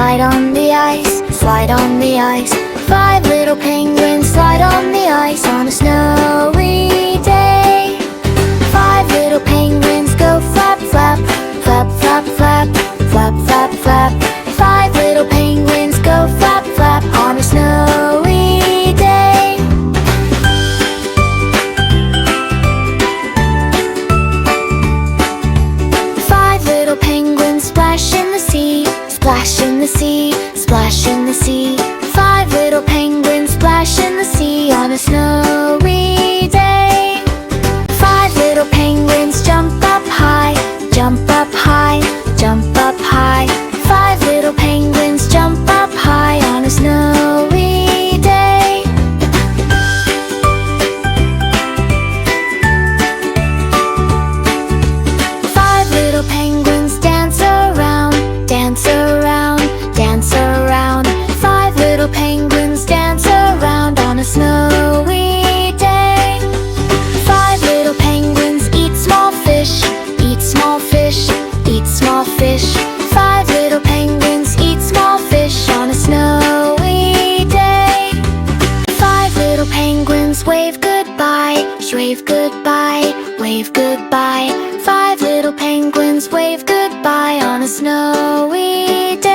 slide on the ice, slide on the ice. 5 little penguins slide on the ice on a snowy day. 5 little penguins go flap, flap, flap, flap, flap, flap, flap, flap. 5 little penguins go flap, flap on a snowy day. 5 little penguins splash in the sea, splash in the sea, splash in the sea. 5 little penguins splash in the sea on a snowy day. 5 little penguins jump up high, jump up high, jump up high. 5 little penguins jump up high on a snowy day. 5 little penguins dance around, dance around, dance around. 5 little penguins dance around on a snowy day. 5 little penguins eat small fish, eat small fish, eat small fish. 5 little penguins eat small fish on a snowy day. 5 little penguins wave goodbye, wave goodbye, wave goodbye. 5 little penguins wave goodbye on a snowy day.